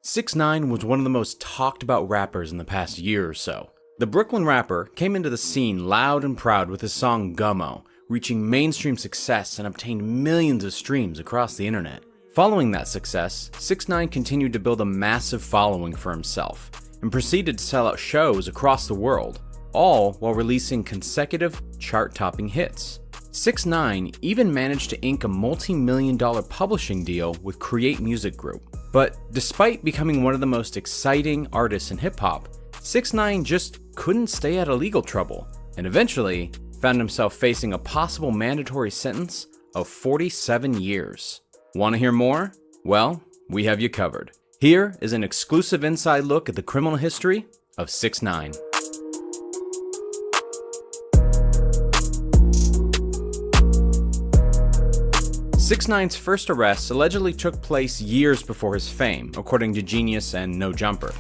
6ix9ine was one of the most talked about rappers in the past year or so. The Brooklyn rapper came into the scene loud and proud with his song Gummo, reaching mainstream success and obtained millions of streams across the internet. Following that success, 6ix9ine continued to build a massive following for himself, and proceeded to sell out shows across the world, all while releasing consecutive chart-topping hits. 6ix9ine even managed to ink a multi-million-dollar publishing deal with Create Music Group. But despite becoming one of the most exciting artists in hip-hop, 6ix9ine just couldn't stay out of legal trouble, and eventually found himself facing a possible mandatory sentence of 47 years. Want to hear more? Well, we have you covered. Here is an exclusive inside look at the criminal history of 6ix9ine. 6ix9ine's first arrest allegedly took place years before his fame, according to Genius and No Jumper.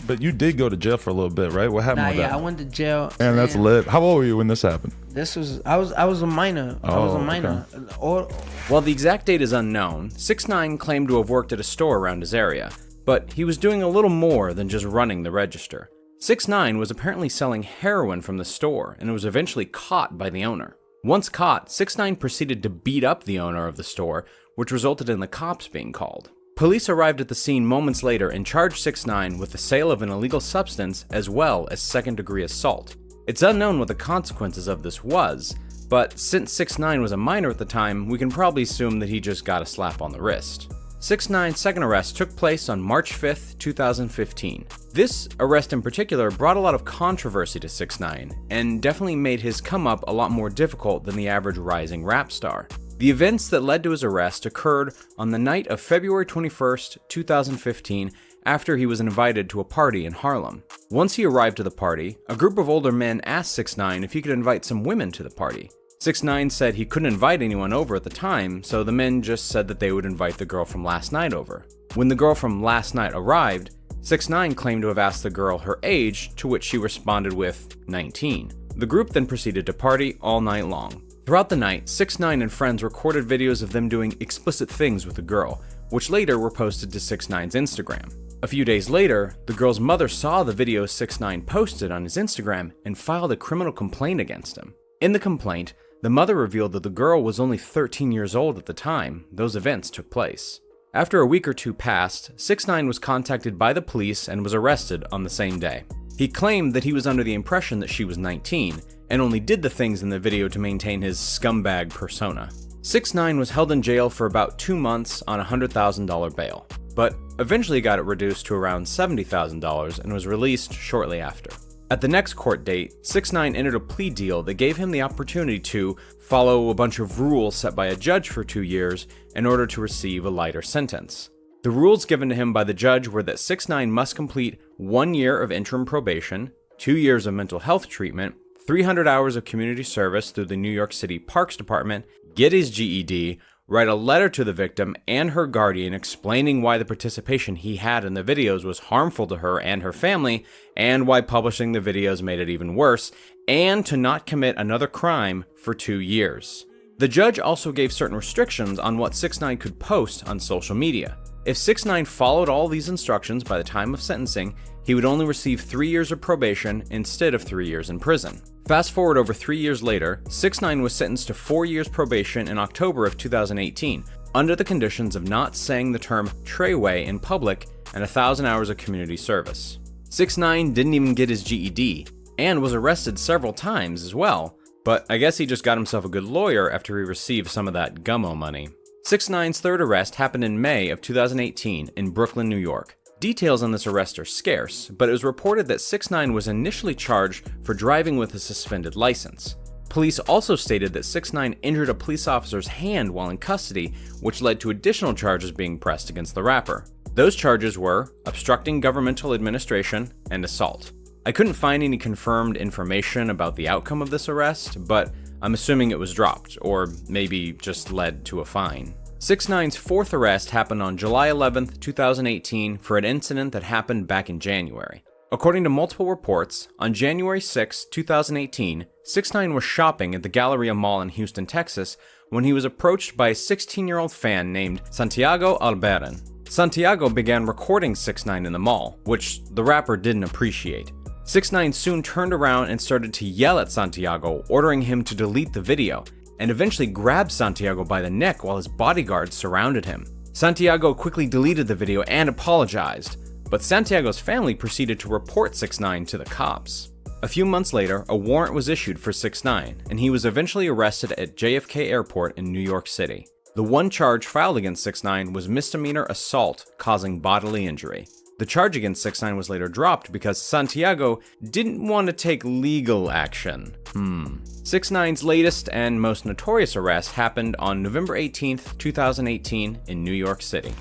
But you did go to jail for a little bit, right? What happened with that? I went to jail. And that's lit. How old were you when this happened? I was a minor. I was a minor. Okay. While the exact date is unknown, 6ix9ine claimed to have worked at a store around his area, but he was doing a little more than just running the register. 6ix9ine was apparently selling heroin from the store and was eventually caught by the owner. Once caught, 6ix9ine proceeded to beat up the owner of the store, which resulted in the cops being called. Police arrived at the scene moments later and charged 6ix9ine with the sale of an illegal substance as well as second-degree assault. It's unknown what the consequences of this was, but since 6ix9ine was a minor at the time, we can probably assume that he just got a slap on the wrist. 6ix9ine's second arrest took place on March 5th, 2015. This arrest in particular brought a lot of controversy to 6ix9ine, and definitely made his come up a lot more difficult than the average rising rap star. The events that led to his arrest occurred on the night of February 21st, 2015, after he was invited to a party in Harlem. Once he arrived to the party, a group of older men asked 6ix9ine if he could invite some women to the party. 6ix9ine said he couldn't invite anyone over at the time, so the men just said that they would invite the girl from last night over. When the girl from last night arrived, 6ix9ine claimed to have asked the girl her age, to which she responded with 19. The group then proceeded to party all night long. Throughout the night, 6ix9ine and friends recorded videos of them doing explicit things with the girl, which later were posted to 6ix9ine's Instagram. A few days later, the girl's mother saw the videos 6ix9ine posted on his Instagram and filed a criminal complaint against him. In the complaint, the mother revealed that the girl was only 13 years old at the time those events took place. After a week or two passed, 6ix9ine was contacted by the police and was arrested on the same day. He claimed that he was under the impression that she was 19, and only did the things in the video to maintain his scumbag persona. 6ix9ine was held in jail for about 2 months on a $100,000 bail, but eventually got it reduced to around $70,000 and was released shortly after. At the next court date, 6ix9ine entered a plea deal that gave him the opportunity to follow a bunch of rules set by a judge for 2 years in order to receive a lighter sentence. The rules given to him by the judge were that 6ix9ine must complete 1 year of interim probation, 2 years of mental health treatment, 300 hours of community service through the New York City Parks Department, get his GED, write a letter to the victim and her guardian explaining why the participation he had in the videos was harmful to her and her family, and why publishing the videos made it even worse, and to not commit another crime for 2 years. The judge also gave certain restrictions on what 6ix9ine could post on social media. If 6ix9ine followed all these instructions by the time of sentencing, he would only receive 3 years of probation instead of 3 years in prison. Fast forward over 3 years later, 6ix9ine was sentenced to 4 years probation in October of 2018, under the conditions of not saying the term treyway in public and 1,000 hours of community service. 6ix9ine didn't even get his GED, and was arrested several times as well, but I guess he just got himself a good lawyer after he received some of that Gummo money. 6ix9ine's third arrest happened in May of 2018 in Brooklyn, New York. Details on this arrest are scarce, but it was reported that 6ix9ine was initially charged for driving with a suspended license. Police also stated that 6ix9ine injured a police officer's hand while in custody, which led to additional charges being pressed against the rapper. Those charges were obstructing governmental administration and assault. I couldn't find any confirmed information about the outcome of this arrest, but I'm assuming it was dropped, or maybe just led to a fine. 6ix9ine's fourth arrest happened on July 11th, 2018 for an incident that happened back in January. According to multiple reports, on January 6, 2018, 6ix9ine was shopping at the Galleria Mall in Houston, Texas, when he was approached by a 16-year-old fan named Santiago Alberan. Santiago began recording 6ix9ine in the mall, which the rapper didn't appreciate. 6ix9ine soon turned around and started to yell at Santiago, ordering him to delete the video, and eventually grabbed Santiago by the neck while his bodyguards surrounded him. Santiago quickly deleted the video and apologized, but Santiago's family proceeded to report 6ix9ine to the cops. A few months later, a warrant was issued for 6ix9ine, and he was eventually arrested at JFK Airport in New York City. The one charge filed against 6ix9ine was misdemeanor assault causing bodily injury. The charge against 6ix9ine was later dropped because Santiago didn't want to take legal action. 6ix9ine's latest and most notorious arrest happened on November 18th, 2018 in New York City.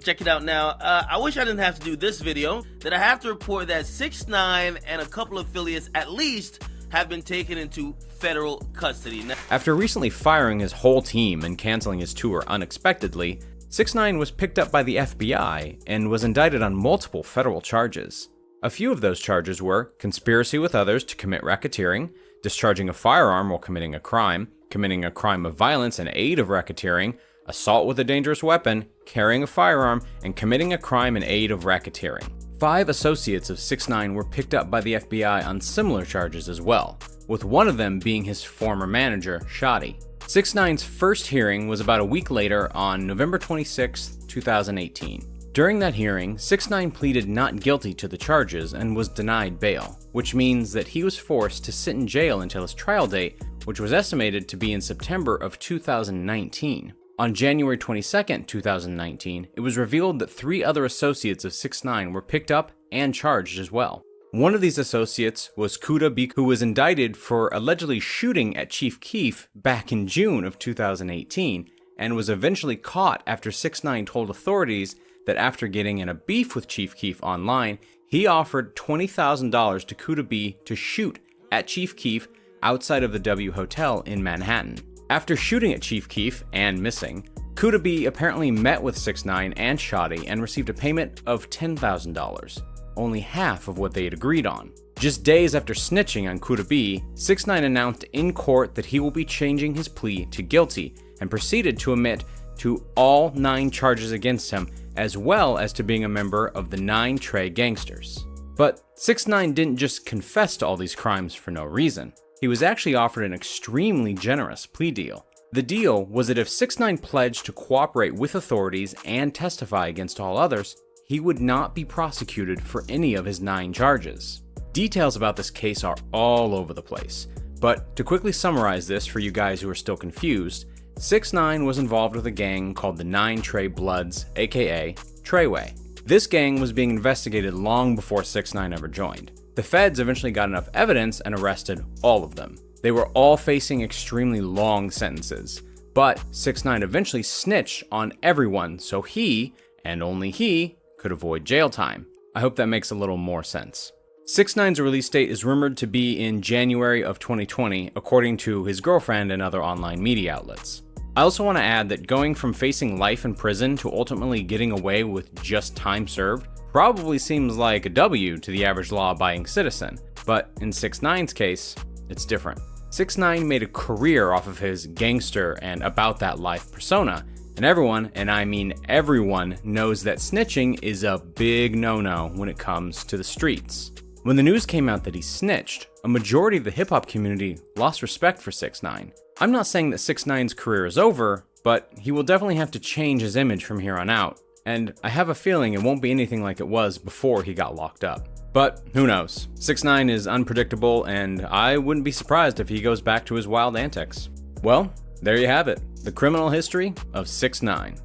Check it out now. I wish I didn't have to do this video, that I have to report that 6ix9ine and a couple of affiliates at least have been taken into federal custody. After recently firing his whole team and canceling his tour unexpectedly, 6ix9ine was picked up by the FBI and was indicted on multiple federal charges. A few of those charges were conspiracy with others to commit racketeering, discharging a firearm while committing a crime of violence in aid of racketeering, assault with a dangerous weapon, carrying a firearm, and committing a crime in aid of racketeering. 5 associates of 6ix9ine were picked up by the FBI on similar charges as well, with one of them being his former manager, Shotty. 6ix9ine's first hearing was about a week later on November 26, 2018. During that hearing, 6ix9ine pleaded not guilty to the charges and was denied bail, which means that he was forced to sit in jail until his trial date, which was estimated to be in September of 2019. On January 22, 2019, it was revealed that 3 other associates of 6ix9ine were picked up and charged as well. One of these associates was Kuda B, who was indicted for allegedly shooting at Chief Keef back in June of 2018, and was eventually caught after 6ix9ine told authorities that after getting in a beef with Chief Keef online, he offered $20,000 to Kuda B to shoot at Chief Keef outside of the W Hotel in Manhattan. After shooting at Chief Keef and missing, Kuda B apparently met with 6ix9ine and Shotty and received a payment of $10,000, only half of what they had agreed on. Just days after snitching on Kuda B, 6ix9ine announced in court that he will be changing his plea to guilty and proceeded to admit to all 9 charges against him, as well as to being a member of the 9 Trey gangsters. But 6ix9ine didn't just confess to all these crimes for no reason. He was actually offered an extremely generous plea deal. The deal was that if 6ix9ine pledged to cooperate with authorities and testify against all others, he would not be prosecuted for any of his 9 charges. Details about this case are all over the place, but to quickly summarize this for you guys who are still confused, 6ix9ine was involved with a gang called the 9 Trey Bloods, aka Treyway. This gang was being investigated long before 6ix9ine ever joined. The feds eventually got enough evidence and arrested all of them. They were all facing extremely long sentences, but 6ix9ine eventually snitched on everyone so he, and only he, could avoid jail time. I hope that makes a little more sense. 6ix9ine's release date is rumored to be in January of 2020, according to his girlfriend and other online media outlets. I also want to add that going from facing life in prison to ultimately getting away with just time served probably seems like a W to the average law-abiding citizen, but in 6ix9ine's case, it's different. 6ix9ine made a career off of his gangster and about that life persona, and everyone, and I mean everyone, knows that snitching is a big no-no when it comes to the streets. When the news came out that he snitched, a majority of the hip-hop community lost respect for 6ix9ine. I'm not saying that 6ix9ine's career is over, but he will definitely have to change his image from here on out, and I have a feeling it won't be anything like it was before he got locked up. But who knows? 6ix9ine is unpredictable, and I wouldn't be surprised if he goes back to his wild antics. Well, there you have it, the criminal history of 6ix9ine.